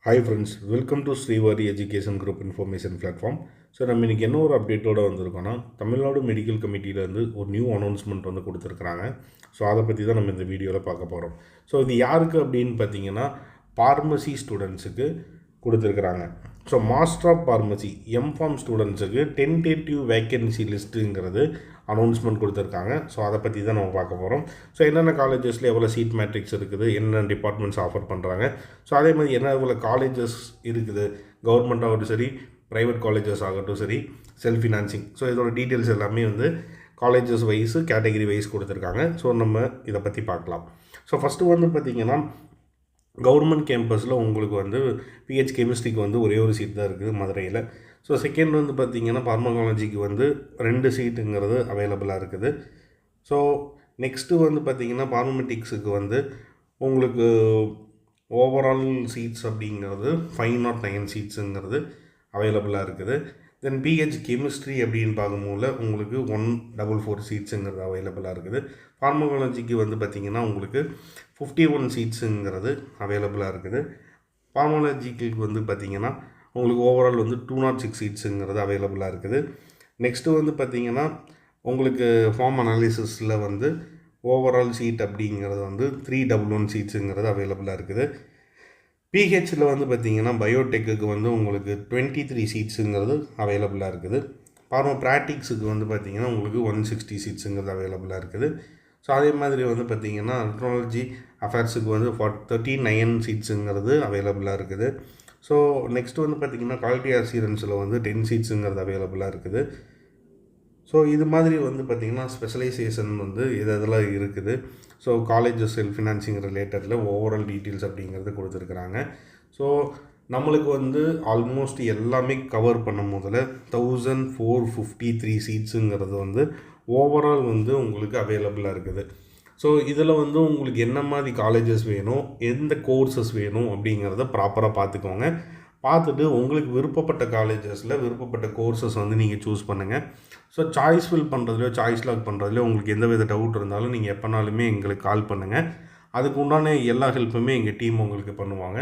Hi friends, welcome to Srivari Education Group Information Platform. So நம்ம இன்றைக்கி என்ன ஒரு அப்டேட்டோடு வந்திருக்கோன்னா தமிழ்நாடு மெடிக்கல் கமிட்டியிலேருந்து ஒரு நியூ அனௌன்ஸ்மெண்ட் வந்து கொடுத்துருக்குறாங்க. ஸோ அதை பற்றி தான் நம்ம இந்த வீடியோவில் பார்க்க போகிறோம். ஸோ இது யாருக்கு அப்படின்னு பார்த்தீங்கன்னா ஃபார்மசி ஸ்டூடெண்ட்ஸுக்கு கொடுத்துருக்குறாங்க. So master of pharmacy M Pharm ஸ்டூடெண்ட்ஸுக்கு டென்டேட்டிவ் வேக்கன்சி லிஸ்ட்டுங்கிறது அனௌன்ஸ்மெண்ட் கொடுத்துருக்காங்க. ஸோ அதை பற்றி தான் நம்ம பார்க்க போகிறோம். ஸோ என்னென்ன காலேஜஸில் எவ்வளோ சீட் மேட்ரிக்ஸ் இருக்குது, என்னென்ன டிபார்ட்மெண்ட்ஸ் ஆஃபர் பண்ணுறாங்க, ஸோ அதே மாதிரி என்ன எவ்வளோ காலேஜஸ் இருக்குது, கவர்மெண்ட் ஆகட்டும் சரி, ப்ரைவேட் காலேஜஸ் ஆகட்டும் சரி, செல்ஃப் ஃபினான்சிங், ஸோ இதோட டீட்டெயில்ஸ் எல்லாமே வந்து காலேஜஸ் வைஸு கேட்டகரி வைஸ் கொடுத்துருக்காங்க. ஸோ நம்ம இதை பற்றி பார்க்கலாம். ஸோ ஃபஸ்ட்டு வந்து பார்த்திங்கன்னா கவர்மெண்ட் கேம்பஸில் உங்களுக்கு வந்து பிஹெச் கெமிஸ்ட்ரிக்கு வந்து ஒரே ஒரு சீட் தான் இருக்குது மதுரையில். ஸோ செகண்ட் வந்து பார்த்திங்கன்னா ஃபார்மகாலஜிக்கு வந்து 2 சீட்டுங்கிறது அவைலபிளாக இருக்குது. ஸோ நெக்ஸ்ட்டு வந்து பார்த்திங்கன்னா ஃபார்மமெட்டிக்ஸுக்கு வந்து உங்களுக்கு ஓவரால் சீட்ஸ் அப்படிங்கிறது 509 சீட்ஸுங்கிறது அவைலபிளாக இருக்குது. தென் பிஹெச் கெமிஸ்ட்ரி அப்படின்னு பார்க்கும்போது உங்களுக்கு 144 சீட்ஸுங்கிறது அவைலபிளாக இருக்குது. ஃபார்மகாலஜிக்கு வந்து பார்த்திங்கன்னா உங்களுக்கு 51 சீட்ஸுங்கிறது அவைலபிளாக இருக்குது. ஃபார்மகாலஜிக்கு வந்து பார்த்திங்கன்னா உங்களுக்கு ஓவரால் வந்து 206 சீட்ஸுங்கிறது அவைலபிளாக இருக்குது. நெக்ஸ்ட்டு வந்து பார்த்திங்கன்னா உங்களுக்கு ஃபார்ம் அனாலிசிஸில் வந்து ஓவரால் சீட் அப்படிங்கிறது வந்து 311 சீட்ஸுங்கிறது அவைலபிளாக இருக்குது. பிஹெச்சில் வந்து பார்த்திங்கன்னா பயோடெக்குக்கு வந்து உங்களுக்கு 23 சீட்ஸுங்கிறது அவைலபிளாக இருக்குது. ப்ராக்டிக்ஸுக்கு வந்து பார்த்திங்கன்னா உங்களுக்கு 160 சீட்ஸுங்கிறது அவைலபிளாக இருக்குது. ஸோ அதே மாதிரி வந்து பார்த்திங்கன்னா டெக்னாலஜி அஃபேர்ஸுக்கு வந்து 39 சீட்ஸுங்கிறது அவைலபிளாக இருக்குது. ஸோ நெக்ஸ்ட் வந்து பார்த்திங்கன்னா குவாலிட்டி அஷூரன்ஸில் வந்து 10 சீட்ஸுங்கிறது அவைலபிளாக இருக்குது. ஸோ இது மாதிரி வந்து பார்த்திங்கன்னா ஸ்பெஷலைசேஷன் வந்து இதெல்லாம் இருக்குது. ஸோ காலேஜஸ் செல்ஃப் ஃபினான்சிங் ரிலேட்டடில் ஓவரால் டீட்டெயில்ஸ் அப்படிங்கிறது கொடுத்துருக்குறாங்க. ஸோ நம்மளுக்கு வந்து ஆல்மோஸ்ட் எல்லாமே கவர் பண்ணும் போதில் 1453 சீட்ஸுங்கிறது வந்து ஓவரால் வந்து உங்களுக்கு அவைலபிளாக இருக்குது. ஸோ இதில் வந்து உங்களுக்கு என்ன மாதிரி காலேஜஸ் வேணும், எந்த கோர்சஸ் வேணும் அப்படிங்கிறத ப்ராப்பராக பார்த்துக்கோங்க. பார்த்துட்டு உங்களுக்கு விருப்பப்பட்ட காலேஜஸில் விருப்பப்பட்ட கோர்சஸ் வந்து நீங்கள் சூஸ் பண்ணுங்கள். ஸோ சாய்ஸ் ஃபில் பண்ணுறதுலையோ சாய்ஸ் லாக் பண்ணுறதுலையோ உங்களுக்கு எந்த வித டவுட் இருந்தாலும் நீங்கள் எப்போனாலுமே எங்களுக்கு கால் பண்ணுங்கள். அதுக்கு உண்டான எல்லா ஹெல்ப்புமே எங்கள் டீம் உங்களுக்கு பண்ணுவாங்க.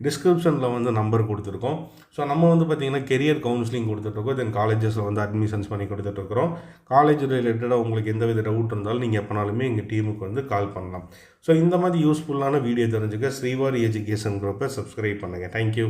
டிஸ்கிரிப்ஷனில் வந்து நம்பர் கொடுத்துருக்கோம். ஸோ நம்ம வந்து பார்த்திங்கன்னா கெரியர் கவுன்சிலிங் கொடுத்துட்ருக்கோம். தென் காலேஜஸில் வந்து அட்மிஷன்ஸ் பண்ணி கொடுத்துட்ருக்குறோம். காலேஜ் ரிலேட்டடாக உங்களுக்கு எந்த வித டவுட் இருந்தாலும் நீங்கள் எப்போனாலுமே எங்கள் டீமுக்கு வந்து கால் பண்ணலாம். ஸோ இந்த மாதிரி யூஸ்ஃபுல்லான வீடியோ தெரிஞ்சுக்க ஸ்ரீவாரி எஜுகேஷன் குரூப்பை சப்ஸ்கிரைப் பண்ணுங்கள். தேங்க்யூ.